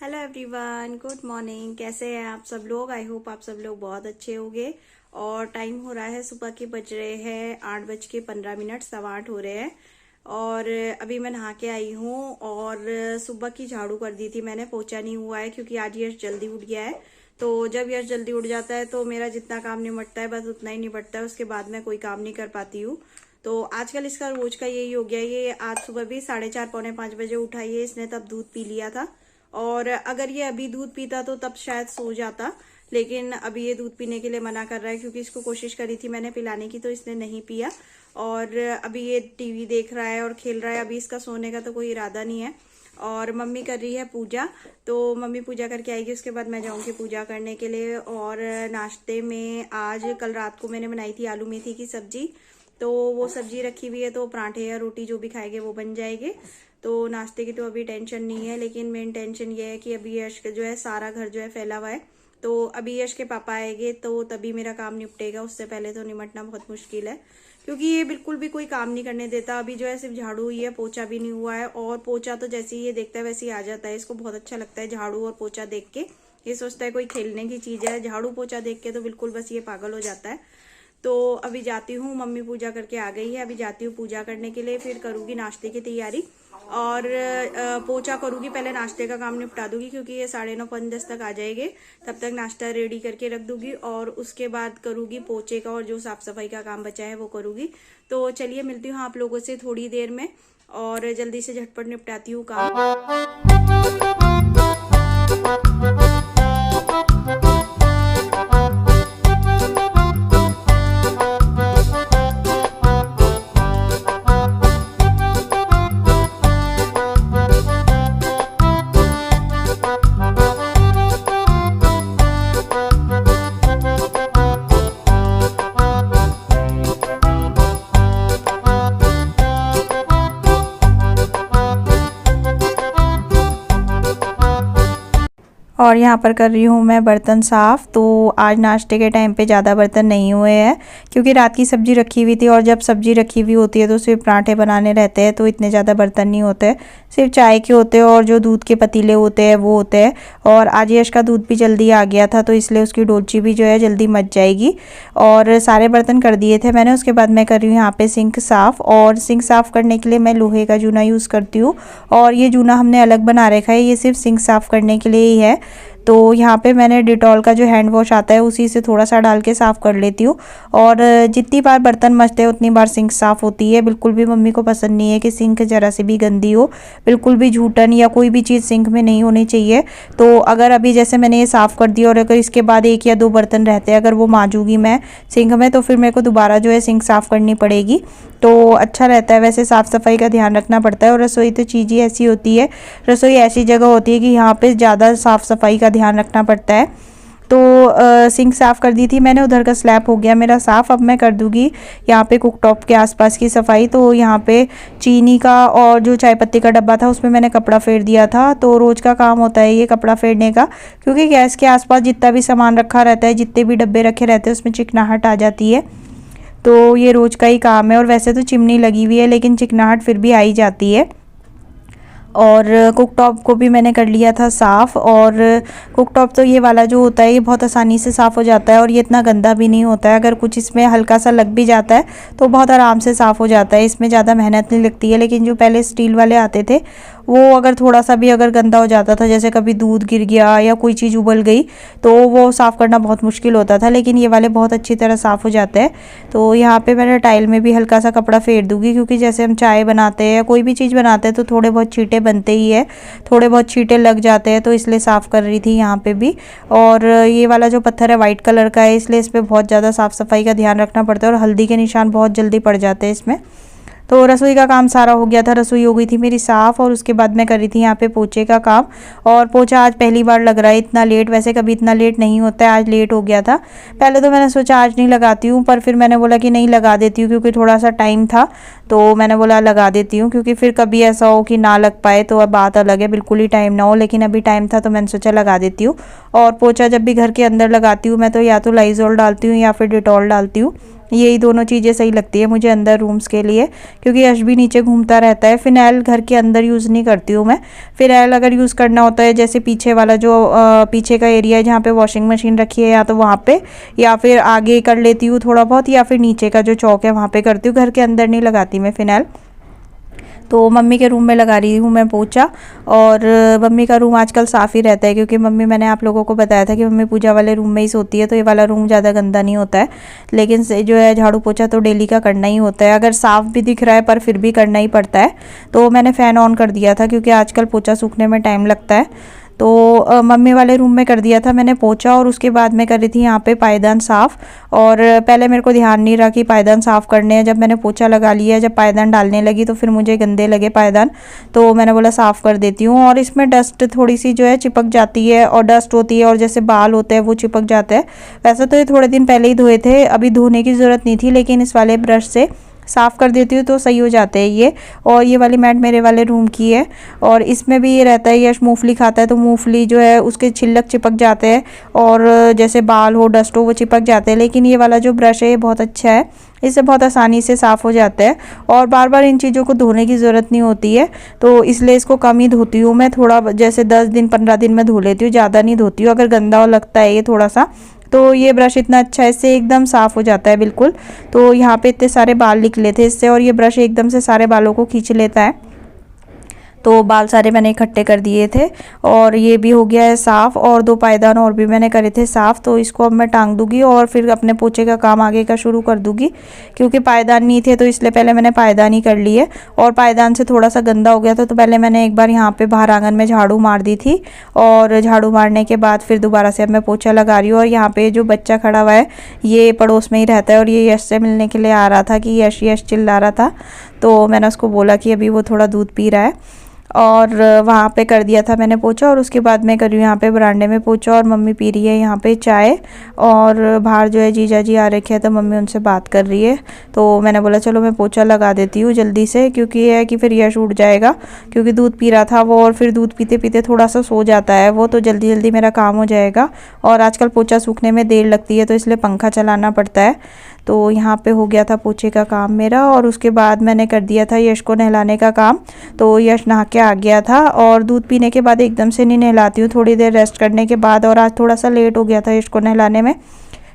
Hello everyone, good morning. कैसे हैं आप सब लोग? आई होप आप सब लोग बहुत अच्छे होंगे। और टाइम हो रहा है, सुबह के बज रहे हैं 8:15, 8:15 हो रहे हैं। और अभी मैं नहा के आई हूँ और सुबह की झाड़ू कर दी थी मैंने। पोछा नहीं हुआ है क्योंकि आज यश जल्दी उठ गया है। तो जब यश जल्दी उठ जाता है तो मेरा जितना काम निपटता है बस उतना ही निपटता है, उसके बाद मैं कोई काम नहीं कर पाती हूँ। तो आजकल इसका रोज का यही हो गया। ये आज सुबह भी 4:30 पौने 5 बजे उठा है। इसने तब दूध पी लिया था और अगर ये अभी दूध पीता तो तब शायद सो जाता, लेकिन अभी ये दूध पीने के लिए मना कर रहा है क्योंकि इसको कोशिश करी थी मैंने पिलाने की तो इसने नहीं पिया। और अभी ये टीवी देख रहा है और खेल रहा है। अभी इसका सोने का तो कोई इरादा नहीं है। और मम्मी कर रही है पूजा, तो मम्मी पूजा करके आएगी, उसके बाद मैं जाऊंगी पूजा करने के लिए। और नाश्ते में आज कल रात को मैंने बनाई थी आलू मेथी की सब्जी, तो वो सब्जी रखी हुई है, तो पराठे या रोटी जो भी खाएंगे वो बन जाएंगे। तो नाश्ते की तो अभी टेंशन नहीं है, लेकिन मेन टेंशन ये है कि अभी यश जो है सारा घर जो है फैला हुआ है। तो अभी यश के पापा आएंगे तो तभी मेरा काम निपटेगा, उससे पहले तो निपटना बहुत मुश्किल है क्योंकि ये बिल्कुल भी कोई काम नहीं करने देता। अभी जो है सिर्फ झाड़ू हुई है, पोछा भी नहीं हुआ है। और पोछा तो जैसे ही ये देखता है वैसे ही आ जाता है। इसको बहुत अच्छा लगता है झाड़ू और पोछा देख के। ये सोचता है कोई खेलने की चीज है। झाड़ू पोछा देख के तो बिल्कुल बस ये पागल हो जाता है। तो अभी जाती हूँ, मम्मी पूजा करके आ गई है, अभी जाती हूँ पूजा करने के लिए, फिर करूँगी नाश्ते की तैयारी। और पोछा करूँगी, पहले नाश्ते का काम निपटा दूंगी क्योंकि ये 9:30 पौने 10 तक आ जाएंगे। तब तक नाश्ता रेडी करके रख दूंगी और उसके बाद करूँगी पोछे का और जो साफ सफाई का काम बचा है वो करूँगी। तो चलिए मिलती हूँ आप लोगों से थोड़ी देर में और जल्दी से झटपट निपटाती हूँ काम। और यहाँ पर कर रही हूँ मैं बर्तन साफ़। तो आज नाश्ते के टाइम पे ज़्यादा बर्तन नहीं हुए हैं क्योंकि रात की सब्ज़ी रखी हुई थी और जब सब्ज़ी रखी हुई होती है तो सिर्फ पराठे बनाने रहते हैं, तो इतने ज़्यादा बर्तन नहीं होते, सिर्फ चाय के होते हैं और जो दूध के पतीले होते हैं वो होते हैं। और आज यश का दूध भी जल्दी आ गया था तो इसलिए उसकी डोलची भी जो है जल्दी मच जाएगी। और सारे बर्तन कर दिए थे मैंने। उसके बाद मैं कर रही हूँ यहाँ पे सिंक साफ़। और सिंक साफ़ करने के लिए मैं लोहे का जूना यूज़ करती हूँ और ये जूना हमने अलग बना रखा है, ये सिर्फ सिंक साफ़ करने के लिए ही है। तो यहाँ पे मैंने डिटॉल का जो हैंड वॉश आता है उसी से थोड़ा सा डाल के साफ़ कर लेती हूँ। और जितनी बार बर्तन मजते हैं उतनी बार सिंक साफ़ होती है। बिल्कुल भी मम्मी को पसंद नहीं है कि सिंक ज़रा से भी गंदी हो, बिल्कुल भी झूठन या कोई भी चीज़ सिंक में नहीं होनी चाहिए। तो अगर अभी जैसे मैंने ये साफ़ कर दिया और अगर इसके बाद 1 या 2 बर्तन रहते हैं, अगर वो मांजूंगी मैं सिंक में तो फिर मेरे को दोबारा जो है सिंक साफ़ करनी पड़ेगी। तो अच्छा रहता है, वैसे साफ़ सफाई का ध्यान रखना पड़ता है। और रसोई तो चीज़ ही ऐसी होती है, रसोई ऐसी जगह होती है कि यहाँ पे ज़्यादा साफ़ सफाई का ध्यान रखना पड़ता है। तो सिंक साफ़ कर दी थी मैंने, उधर का स्लैब हो गया मेरा साफ़। अब मैं कर दूँगी यहाँ पे कुकटॉप के आसपास की सफाई। तो यहाँ पे चीनी का और जो चाय पत्ती का डब्बा था उसमें मैंने कपड़ा फेर दिया था। तो रोज़ का काम होता है ये कपड़ा फेरने का, क्योंकि गैस के आसपास जितना भी सामान रखा रहता है, जितने भी डब्बे रखे रहते हैं उसमें चिकनाहट आ जाती है। तो ये रोज़ का ही काम है। और वैसे तो चिमनी लगी हुई है लेकिन चिकनाहट फिर भी आ ही जाती है। और कुकटॉप को भी मैंने कर लिया था साफ़। और कुकटॉप तो ये वाला जो होता है ये बहुत आसानी से साफ़ हो जाता है और ये इतना गंदा भी नहीं होता है। अगर कुछ इसमें हल्का सा लग भी जाता है तो बहुत आराम से साफ़ हो जाता है, इसमें ज़्यादा मेहनत नहीं लगती है। लेकिन जो पहले स्टील वाले आते थे वो अगर थोड़ा सा भी अगर गंदा हो जाता था, जैसे कभी दूध गिर गया या कोई चीज़ उबल गई, तो वो साफ़ करना बहुत मुश्किल होता था। लेकिन ये वाले बहुत अच्छी तरह साफ़ हो जाते हैं। तो यहाँ पे मैंने टाइल में भी हल्का सा कपड़ा फेर दूँगी क्योंकि जैसे हम चाय बनाते हैं या कोई भी चीज़ बनाते हैं तो थोड़े बहुत छींटे बनते ही है, थोड़े बहुत छींटे लग जाते हैं, तो इसलिए साफ़ कर रही थी यहाँ पे भी। और ये वाला जो पत्थर है वाइट कलर का है, इसलिए इस पर बहुत ज़्यादा साफ़ सफाई का ध्यान रखना पड़ता है और हल्दी के निशान बहुत जल्दी पड़ जाते हैं इसमें। तो रसोई का काम सारा हो गया था, रसोई हो गई थी मेरी साफ़। और उसके बाद मैं कर रही थी यहाँ पे पोछे का काम। और पोछा आज पहली बार लग रहा है इतना लेट, वैसे कभी इतना लेट नहीं होता है, आज लेट हो गया था। पहले तो मैंने सोचा आज नहीं लगाती हूँ, पर फिर मैंने बोला कि नहीं लगा देती हूँ क्योंकि थोड़ा सा टाइम था, तो मैंने बोला लगा देती हूँ क्योंकि फिर कभी ऐसा हो कि ना लग पाए तो अब बात अलग है, बिल्कुल ही टाइम ना हो। लेकिन अभी टाइम था तो मैंने सोचा लगा देती हूँ। और पोछा जब भी घर के अंदर लगाती हूँ मैं तो या तो लाइजॉल डालती हूँ या फिर डिटॉल डालती हूँ, यही दोनों चीज़ें सही लगती है मुझे अंदर रूम्स के लिए, क्योंकि यश भी नीचे घूमता रहता है। फ़िनाइल घर के अंदर यूज़ नहीं करती हूँ मैं। फ़िनाइल अगर यूज़ करना होता है जैसे पीछे वाला जो पीछे का एरिया है जहाँ पे वॉशिंग मशीन रखी है, या तो वहाँ पे, या फिर आगे कर लेती हूँ थोड़ा बहुत, या फिर नीचे का जो चौक है वहाँ पे करती हूँ। घर के अंदर नहीं लगाती मैं फ़िनाइल। तो मम्मी के रूम में लगा रही हूँ मैं पोछा। और मम्मी का रूम आजकल साफ़ ही रहता है, क्योंकि मम्मी, मैंने आप लोगों को बताया था कि मम्मी पूजा वाले रूम में ही सोती है, तो ये वाला रूम ज़्यादा गंदा नहीं होता है। लेकिन जो है झाड़ू पोछा तो डेली का करना ही होता है, अगर साफ़ भी दिख रहा है पर फिर भी करना ही पड़ता है। तो मैंने फ़ैन ऑन कर दिया था, क्योंकि आजकल पोछा सूखने में टाइम लगता है। तो मम्मी वाले रूम में कर दिया था मैंने पोछा, और उसके बाद मैं कर रही थी यहाँ पे पायदान साफ़। और पहले मेरे को ध्यान नहीं रहा कि पायदान साफ़ करने हैं। जब मैंने पोछा लगा लिया, जब पायदान डालने लगी तो फिर मुझे गंदे लगे पायदान, तो मैंने बोला साफ़ कर देती हूँ। और इसमें डस्ट थोड़ी सी जो है चिपक जाती है, और डस्ट होती है, और जैसे बाल होते हैं वो चिपक जाते हैं। वैसे तो ये थोड़े दिन पहले ही धोए थे, अभी धोने की ज़रूरत नहीं थी, लेकिन इस वाले ब्रश से साफ़ कर देती हूँ तो सही हो जाते हैं ये। और ये वाली मैट मेरे वाले रूम की है, और इसमें भी ये रहता है, यश मूंगफली खाता है तो मूंगफली जो है उसके छिलक चिपक जाते हैं, और जैसे बाल हो, डस्ट हो, वो चिपक जाते हैं। लेकिन ये वाला जो ब्रश है ये बहुत अच्छा है, इससे बहुत आसानी से साफ़ हो जाता है, और बार बार इन चीज़ों को धोने की ज़रूरत नहीं होती है। तो इसलिए इसको कम ही धोती हूँ मैं, थोड़ा जैसे 10 दिन 15 दिन में धो लेती हूँ, ज़्यादा नहीं धोती हूँ। अगर गंदा लगता है ये थोड़ा सा, तो ये ब्रश इतना अच्छा है, इससे एकदम साफ़ हो जाता है बिल्कुल। तो यहाँ पे इतने सारे बाल निकले थे इससे, और ये ब्रश एकदम से सारे बालों को खींच लेता है। तो बाल सारे मैंने इकट्ठे कर दिए थे, और ये भी हो गया है साफ़। और 2 पायदान और भी मैंने करे थे साफ़, तो इसको अब मैं टांग दूँगी और फिर अपने पोछे का काम आगे का शुरू कर दूँगी। क्योंकि पायदान नहीं थे तो इसलिए पहले मैंने पायदान ही कर लिए, और पायदान से थोड़ा सा गंदा हो गया था, तो पहले मैंने एक बार यहाँ पे बाहर आंगन में झाड़ू मार दी थी, और झाड़ू मारने के बाद फिर दोबारा से अब मैं पोछा लगा रही हूँ। और यहाँ पे जो बच्चा खड़ा हुआ है ये पड़ोस में ही रहता है, और ये यश से मिलने के लिए आ रहा था कि यश यश चिल्ला रहा था। तो मैंने उसको बोला कि अभी वो थोड़ा दूध पी रहा है, और वहाँ पे कर दिया था मैंने पोछा। और उसके बाद मैं कर रही हूँ यहाँ पे बरांडे में पोछा, और मम्मी पी रही है यहाँ पे चाय। और बाहर जो है जीजा जी आ रखे हैं, तो मम्मी उनसे बात कर रही है। तो मैंने बोला चलो मैं पोछा लगा देती हूँ जल्दी से, क्योंकि ये है कि फिर यश उठ जाएगा, क्योंकि दूध पी रहा था वो, और फिर दूध पीते पीते थोड़ा सा सो जाता है वो, तो जल्दी जल्दी मेरा काम हो जाएगा। और आजकल पोछा सूखने में देर लगती है, तो इसलिए पंखा चलाना पड़ता है। तो यहाँ पे हो गया था पोछे का काम मेरा, और उसके बाद मैंने कर दिया था यश को नहलाने का काम। तो यश नहा के आ गया था, और दूध पीने के बाद एकदम से नहीं नहलाती हूँ, थोड़ी देर रेस्ट करने के बाद। और आज थोड़ा सा लेट हो गया था यश को नहलाने में,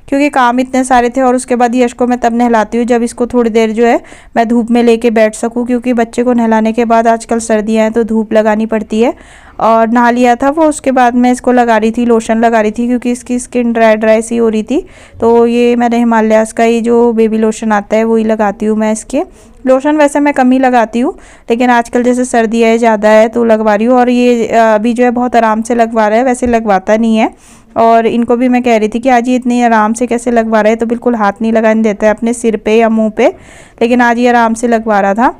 क्योंकि काम इतने सारे थे। और उसके बाद यश को मैं तब नहलाती हूँ जब इसको थोड़ी देर जो है मैं धूप में लेके बैठ सकूँ, क्योंकि बच्चे को नहलाने के बाद आजकल सर्दियाँ हैं तो धूप लगानी पड़ती है। और नहा लिया था वो, उसके बाद मैं इसको लगा रही थी, लोशन लगा रही थी, क्योंकि इसकी स्किन ड्राई ड्राई सी हो रही थी। तो ये मैंने हिमालयाज़ का ही जो बेबी लोशन आता है वही लगाती हूँ मैं। इसके लोशन वैसे मैं कम ही लगाती हूँ, लेकिन आजकल जैसे सर्दियाँ ज़्यादा है तो लगवा रही हूँ। और ये अभी जो है बहुत आराम से लगवा रहा है, वैसे लगवाता नहीं है। और इनको भी मैं कह रही थी कि आज ये इतनी आराम से कैसे लगवा रहा है, तो बिल्कुल हाथ नहीं लगाने देता है अपने सिर पे या मुंह पे, लेकिन आज ये आराम से लगवा रहा था।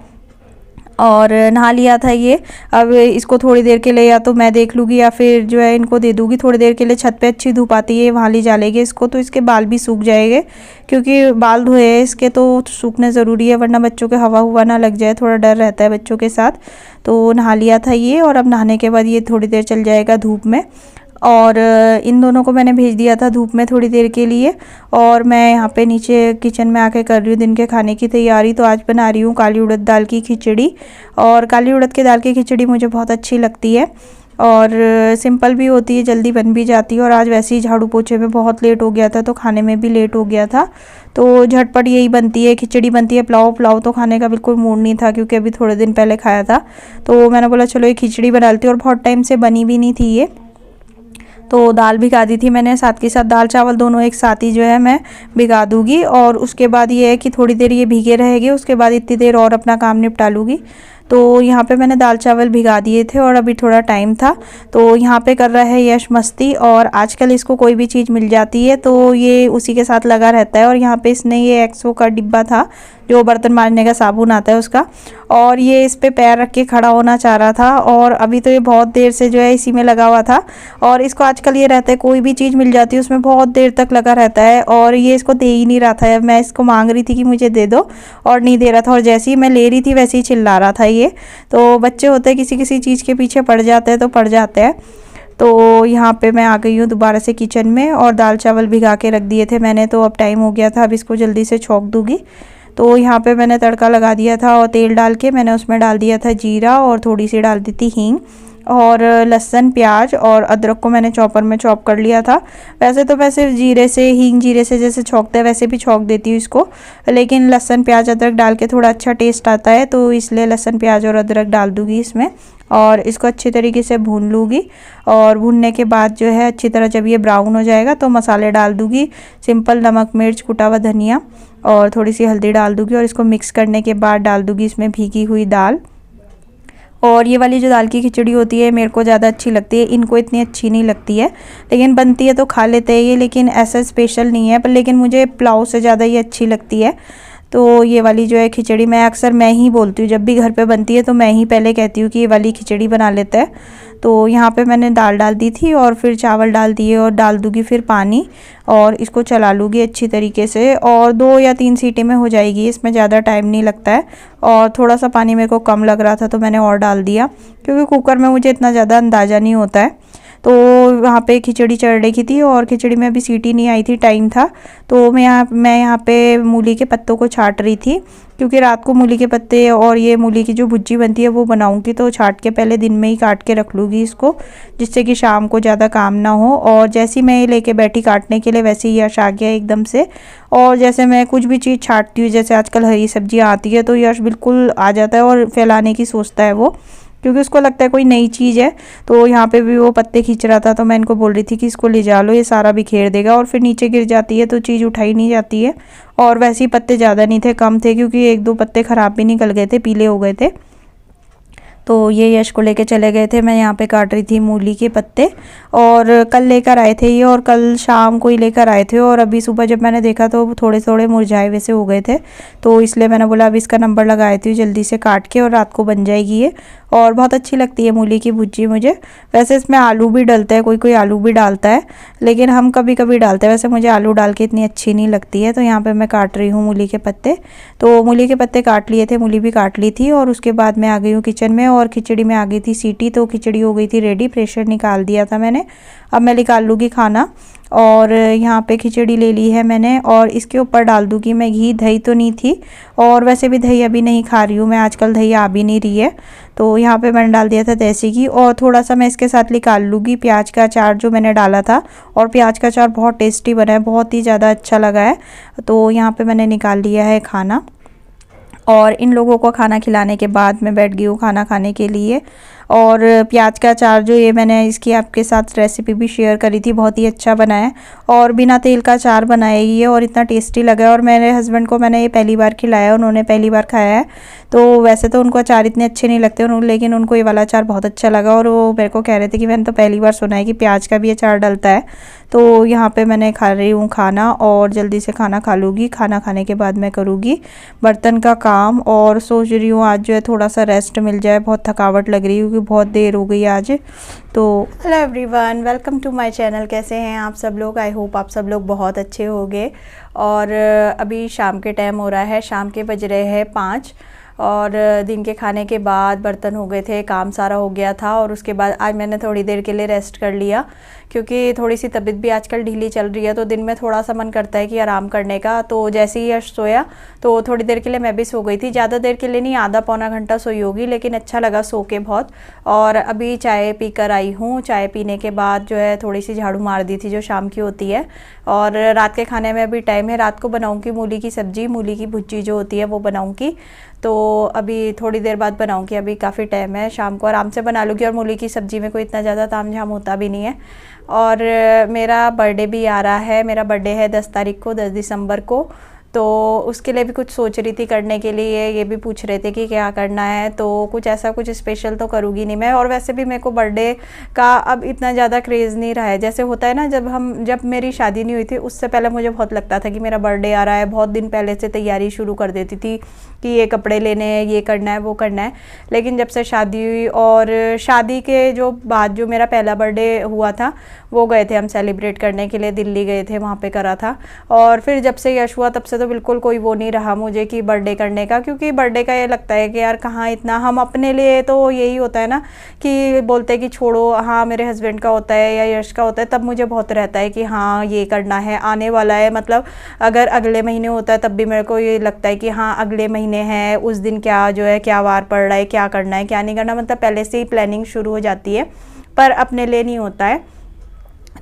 और नहा लिया था ये। अब इसको थोड़ी देर के लिए या तो मैं देख लूँगी, या फिर जो है इनको दे दूँगी थोड़ी देर के लिए। छत पे अच्छी धूप आती है, वहाँ ले जा लेंगे इसको, तो इसके बाल भी सूख जाएंगे, क्योंकि बाल धोए हैं इसके तो सूखने ज़रूरी है, वरना बच्चों के हवा हुआ ना लग जाए, थोड़ा डर रहता है बच्चों के साथ। तो नहा लिया था ये, और अब नहाने के बाद ये थोड़ी देर चल जाएगा धूप में। और इन दोनों को मैंने भेज दिया था धूप में थोड़ी देर के लिए, और मैं यहाँ पे नीचे किचन में आके कर रही हूँ दिन के खाने की तैयारी। तो आज बना रही हूँ काली उड़द दाल की खिचड़ी, और काली उड़द की दाल की खिचड़ी मुझे बहुत अच्छी लगती है, और सिंपल भी होती है, जल्दी बन भी जाती है। और आज वैसे ही झाड़ू पोछे में बहुत लेट हो गया था, तो खाने में भी लेट हो गया था, तो झटपट यही बनती है, खिचड़ी बनती है। पुलाव तो खाने का बिल्कुल मूड नहीं था, क्योंकि अभी थोड़े दिन पहले खाया था। तो मैंने बोला चलो ये खिचड़ी बना लेती हूँ, और बहुत टाइम से बनी भी नहीं थी ये। तो दाल भिगा दी थी मैंने, साथ के साथ दाल चावल दोनों एक साथ ही जो है मैं भिगा दूँगी। और उसके बाद ये है कि थोड़ी देर ये भीगे रहेंगे, उसके बाद इतनी देर और अपना काम निपटा लूँगी। तो यहाँ पे मैंने दाल चावल भिगा दिए थे, और अभी थोड़ा टाइम था, तो यहाँ पे कर रहा है यश मस्ती। और आजकल इसको कोई भी चीज़ मिल जाती है तो ये उसी के साथ लगा रहता है। और यहाँ पे इसने ये एक्सो का डिब्बा था, जो बर्तन मांजने का साबुन आता है उसका, और ये इस पे पैर रख के खड़ा होना चाह रहा था। और अभी तो ये बहुत देर से जो है इसी में लगा हुआ था, और इसको आजकल ये रहता है कोई भी चीज़ मिल जाती है उसमें बहुत देर तक लगा रहता है, और ये इसको दे ही नहीं रहा था। मैं इसको मांग रही थी कि मुझे दे दो, और नहीं दे रहा था, और जैसे ही मैं ले रही थी वैसे ही चिल्ला रहा था ये। तो बच्चे होते हैं किसी किसी चीज़ के पीछे पड़ जाते हैं तो पड़ जाते हैं। तो यहाँ पे मैं आ गई हूँ दोबारा से किचन में, और दाल चावल भिगा के रख दिए थे मैंने, तो अब टाइम हो गया था, अब इसको जल्दी से छौंक दूँगी। तो यहाँ पे मैंने तड़का लगा दिया था, और तेल डाल के मैंने उसमें डाल दिया था जीरा, और थोड़ी सी डाल दी थी हींग, और लहसुन प्याज और अदरक को मैंने चॉपर में चॉप कर लिया था। वैसे तो मैं सिर्फ जीरे से, हींग जीरे से जैसे छौंकते हैं वैसे भी छौंक देती हूँ इसको, लेकिन लहसुन प्याज अदरक डाल के थोड़ा अच्छा टेस्ट आता है, तो इसलिए लहसुन प्याज और अदरक डाल दूँगी इसमें, और इसको अच्छी तरीके से भून लूँगी। और भूनने के बाद जो है अच्छी तरह जब ये ब्राउन हो जाएगा तो मसाले डाल दूँगी। सिंपल नमक, मिर्च, कुटा हुआ धनिया और थोड़ी सी हल्दी डाल दूँगी, और इसको मिक्स करने के बाद डाल दूँगी इसमें भीगी हुई दाल। और ये वाली जो दाल की खिचड़ी होती है मेरे को ज़्यादा अच्छी लगती है, इनको इतनी अच्छी नहीं लगती है, लेकिन बनती है तो खा लेते हैं ये, लेकिन ऐसा स्पेशल नहीं है, पर लेकिन मुझे पुलाव से ज़्यादा ये अच्छी लगती है। तो ये वाली जो है खिचड़ी मैं अक्सर मैं ही बोलती हूँ, जब भी घर पे बनती है तो मैं ही पहले कहती हूँ कि ये वाली खिचड़ी बना लेते हैं। तो यहाँ पे मैंने दाल डाल दी थी, और फिर चावल डाल दिए, और डाल दूँगी फिर पानी, और इसको चला लूँगी अच्छी तरीके से, और 2 या 3 सीटी में हो जाएगी, इसमें ज़्यादा टाइम नहीं लगता है। और थोड़ा सा पानी मेरे को कम लग रहा था तो मैंने और डाल दिया, क्योंकि कुकर में मुझे इतना ज़्यादा अंदाज़ा नहीं होता है। तो वहाँ पे खिचड़ी चढ़ रही थी, और खिचड़ी में अभी सीटी नहीं आई थी, टाइम था, तो मैं यहाँ पे मूली के पत्तों को छाँट रही थी, क्योंकि रात को मूली के पत्ते और ये मूली की जो भुज्जी बनती है वो बनाऊंगी, तो छाँट के पहले दिन में ही काट के रख लूँगी इसको, जिससे कि शाम को ज़्यादा काम ना हो। और जैसे ही मैं ये लेके बैठी काटने के लिए वैसे ही यश आ गया एकदम से, और जैसे मैं कुछ भी चीज़ छाँटती हूँ, जैसे आजकल हरी सब्जियाँ आती है, तो यश बिल्कुल आ जाता है और फैलाने की सोचता है वो, क्योंकि उसको लगता है कोई नई चीज़ है। तो यहाँ पे भी वो पत्ते खींच रहा था, तो मैं इनको बोल रही थी कि इसको ले जा लो, ये सारा बिखेर देगा, और फिर नीचे गिर जाती है तो चीज़ उठाई नहीं जाती है। और वैसे ही पत्ते ज़्यादा नहीं थे, कम थे, क्योंकि 1-2 पत्ते ख़राब भी निकल गए थे, पीले हो गए थे। तो ये यश को लेके चले गए थे, मैं यहाँ पे काट रही थी मूली के पत्ते, और कल लेकर आए थे ये, और कल शाम को ही लेकर आए थे, और अभी सुबह जब मैंने देखा तो थोड़े थोड़े मुरझाए वैसे हो गए थे, तो इसलिए मैंने बोला अब इसका नंबर लगा देती हूँ जल्दी से काट के, और रात को बन जाएगी ये। और बहुत अच्छी लगती है मूली की भुज्जी मुझे। वैसे इसमें आलू भी डलता है, कोई कोई आलू भी डालता है, लेकिन हम कभी कभी डालते हैं, वैसे मुझे आलू डाल के इतनी अच्छी नहीं लगती है। तो यहाँ पे मैं काट रही हूँ मूली के पत्ते, तो मूली के पत्ते काट लिए थे, मूली भी काट ली थी, और उसके बाद मैं आ गई हूँ किचन में, और खिचड़ी में आ गई थी सीटी, तो खिचड़ी हो गई थी रेडी, प्रेशर निकाल दिया था मैंने। अब मैं निकाल लूँगी खाना, और यहाँ पे खिचड़ी ले ली है मैंने, और इसके ऊपर डाल दूँगी मैं घी। दही तो नहीं थी, और वैसे भी दही अभी नहीं खा रही हूँ मैं, आजकल दही आ भी नहीं रही है, तो यहाँ पे मैंने डाल दिया था देसी घी, और थोड़ा सा मैं इसके साथ निकाल लूँगी प्याज का अचार जो मैंने डाला था, और प्याज का अचार बहुत टेस्टी बना है, बहुत ही ज़्यादा अच्छा लगा है। तो यहाँ पे मैंने निकाल लिया है खाना, और इन लोगों को खाना खिलाने के बाद मैं बैठ गई हूँ खाना खाने के लिए। और प्याज का अचार जो ये मैंने इसकी आपके साथ रेसिपी भी शेयर करी थी, बहुत ही अच्छा बना है, और बिना तेल का अचार बनाया ये, और इतना टेस्टी लगा है। और मेरे हस्बैंड को मैंने ये पहली बार खिलाया, उन्होंने पहली बार खाया है, तो वैसे तो उनको अचार इतने अच्छे नहीं लगते, लेकिन उनको ये वाला अचार बहुत अच्छा लगा, और वो मेरे को कह रहे थे कि मैंने तो पहली बार सुना है कि प्याज का भी अचार डलता है। तो यहाँ पे मैंने खा रही हूँ खाना, और जल्दी से खाना खा लूँगी। खाना खाने के बाद मैं करूँगी बर्तन का काम, और सोच रही हूँ आज जो है थोड़ा सा रेस्ट मिल जाए, बहुत थकावट लग रही है क्योंकि बहुत देर हो गई आज। तो hello everyone, welcome to my channel. कैसे हैं आप सब लोग? आई होप आप सब लोग बहुत अच्छे होंगे। और अभी शाम के टाइम हो रहा है, शाम के बज रहे हैं 5, और दिन के खाने के बाद बर्तन हो गए थे, काम सारा हो गया था, और उसके बाद आज मैंने थोड़ी देर के लिए रेस्ट कर लिया, क्योंकि थोड़ी सी तबीयत भी आजकल ढीली चल रही है, तो दिन में थोड़ा सा मन करता है कि आराम करने का। तो जैसे ही यश सोया तो थोड़ी देर के लिए मैं भी सो गई थी, ज़्यादा देर के लिए नहीं, आधा पौना घंटा सोई होगी, लेकिन अच्छा लगा सो के बहुत। और अभी चाय पी कर आई हूँ, चाय पीने के बाद जो है थोड़ी सी झाड़ू मार दी थी जो शाम की होती है। और रात के खाने में अभी टाइम है, रात को बनाऊँगी मूली की सब्ज़ी, मूली की भुज्जी जो होती है वो बनाऊँगी, तो अभी थोड़ी देर बाद बनाऊँगी, अभी काफ़ी टाइम है, शाम को आराम से बना लूँगी। और मूली की सब्ज़ी में कोई इतना ज़्यादा ताम झाम होता भी नहीं है। और मेरा बर्थडे भी आ रहा है, मेरा बर्थडे है 10 तारीख को, 10 दिसंबर को, तो उसके लिए भी कुछ सोच रही थी करने के लिए। ये भी पूछ रहे थे कि क्या करना है, तो कुछ ऐसा कुछ स्पेशल तो करूँगी नहीं मैं। और वैसे भी मेरे को बर्थडे का अब इतना ज़्यादा क्रेज़ नहीं रहा है, जैसे होता है ना जब मेरी शादी नहीं हुई थी उससे पहले मुझे बहुत लगता था कि मेरा बर्थडे आ रहा है, बहुत दिन पहले से तैयारी शुरू कर देती थी, कि ये कपड़े लेने हैं, ये करना है, वो करना है। लेकिन जब से शादी हुई और शादी के जो बाद जो मेरा पहला बर्थडे हुआ था वो गए थे हम सेलिब्रेट करने के लिए, दिल्ली गए थे, वहाँ पे करा था। और फिर जब से यश हुआ तब से तो बिल्कुल कोई वो नहीं रहा मुझे कि बर्थडे करने का, क्योंकि बर्थडे का ये लगता है कि यार कहाँ इतना, हम अपने लिए तो यही होता है ना कि बोलते हैं कि छोड़ो, हाँ मेरे हस्बैंड का होता है या यश का होता है तब मुझे बहुत रहता है कि हाँ ये करना है, आने वाला है, मतलब अगर अगले महीने होता है तब भी मेरे को ये लगता है कि हाँ अगले महीने है, उस दिन क्या जो है क्या वार पड़ रहा है, क्या करना है क्या नहीं करना, मतलब पहले से ही प्लानिंग शुरू हो जाती है। पर अपने लिए नहीं होता है।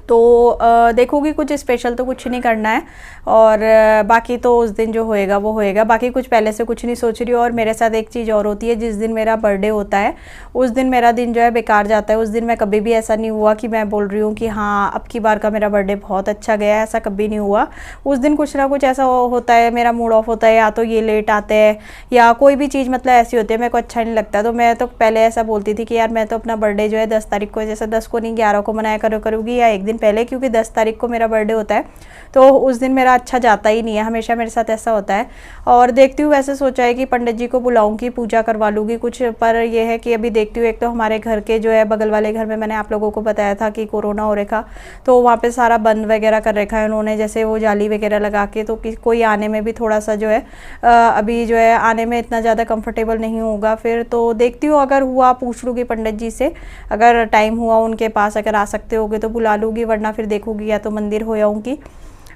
तो देखोगी कुछ स्पेशल तो कुछ नहीं करना है, और बाकी तो उस दिन जो होएगा वो होएगा, बाकी कुछ पहले से कुछ नहीं सोच रही हूँ। और मेरे साथ एक चीज़ और होती है, जिस दिन मेरा बर्थडे होता है उस दिन मेरा दिन जो है बेकार जाता है। उस दिन मैं कभी भी ऐसा नहीं हुआ कि मैं बोल रही हूँ कि हाँ अब की बार का मेरा बर्थडे बहुत अच्छा गया, ऐसा कभी नहीं हुआ। उस दिन कुछ ना कुछ ऐसा होता है, मेरा मूड ऑफ होता है, या तो ये लेट आते हैं या कोई भी चीज़ मतलब ऐसी होती है मेरे को अच्छा नहीं लगता। तो मैं तो पहले ऐसा बोलती थी कि यार मैं तो अपना बर्थडे जो है 10 तारीख को, जैसे 10 को नहीं 11 को मनाया करूँगी या एक दिन पहले, क्योंकि 10 तारीख को मेरा बर्थडे होता है तो उस दिन मेरा अच्छा जाता ही नहीं है, हमेशा मेरे साथ ऐसा होता है। और देखती हूँ, वैसे सोचा है कि पंडित जी को बुलाऊंगी, पूजा करवा लूँगी कुछ, पर यह है कि अभी देखती हूँ, एक तो हमारे घर के जो है बगल वाले घर में मैंने आप लोगों को बताया था कि कोरोना हो रखा, तो वहाँ पे सारा बंद वगैरह कर रखा है उन्होंने, जैसे वो जाली वगैरह लगा के, तो कोई आने में भी थोड़ा सा जो है अभी जो है आने में इतना ज़्यादा कंफर्टेबल नहीं होगा। फिर तो देखती हूँ, अगर हुआ पूछ लूँगी पंडित जी से, अगर टाइम हुआ उनके पास, अगर आ सकते होगे तो बुला लूँगी, वरना फिर देखूँगी या तो मंदिर हो आऊँगी।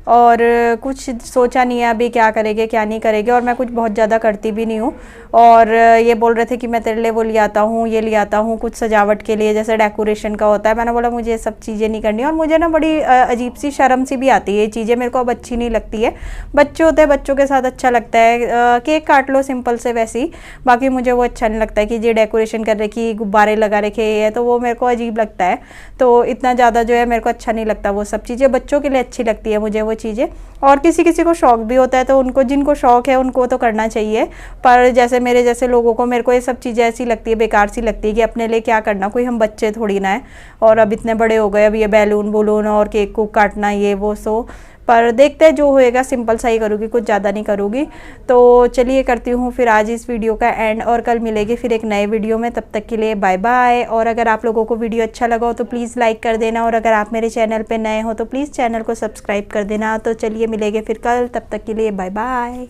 और कुछ सोचा नहीं है अभी क्या करेंगे क्या नहीं करेंगे, और मैं कुछ बहुत ज़्यादा करती भी नहीं हूँ। और ये बोल रहे थे कि मैं तेरे लिए वो ले आता हूँ, ये ले आता हूँ कुछ सजावट के लिए, जैसे डेकोरेशन का होता है। मैंने बोला मुझे ये सब चीज़ें नहीं करनी, और मुझे ना बड़ी अजीब सी शर्म सी भी आती है, ये चीज़ें मेरे को अब अच्छी नहीं लगती है। बच्चे होते हैं, बच्चों के साथ अच्छा लगता है, केक काट लो सिंपल से वैसे ही, बाकी मुझे वो अच्छा नहीं लगता है कि ये डेकोरेशन कर रखी, गुब्बारे लगा रखे है, तो वो मेरे को अजीब लगता है। तो इतना ज़्यादा जो है मेरे को अच्छा नहीं लगता, वो सब चीज़ें बच्चों के लिए अच्छी लगती है मुझे वो चीज़ें। और किसी किसी को शौक भी होता है, तो उनको जिनको शौक है उनको तो करना चाहिए, पर जैसे मेरे जैसे लोगों को, मेरे को ये सब चीज़ें ऐसी लगती है, बेकार सी लगती है कि अपने लिए क्या करना, कोई हम बच्चे थोड़ी ना है, और अब इतने बड़े हो गए, अब ये बैलून बुलून और केक को काटना ये वो सो। पर देखते हैं जो होएगा, सिंपल सा ही करूँगी, कुछ ज़्यादा नहीं करूँगी। तो चलिए करती हूँ फिर आज इस वीडियो का एंड, और कल मिलेगी फिर एक नए वीडियो में, तब तक के लिए बाय बाय। और अगर आप लोगों को वीडियो अच्छा लगा हो तो प्लीज़ लाइक कर देना, और अगर आप मेरे चैनल पे नए हो तो प्लीज़ चैनल को सब्सक्राइब कर देना। तो चलिए मिलेंगे फिर कल, तब तक के लिए बाय बाय।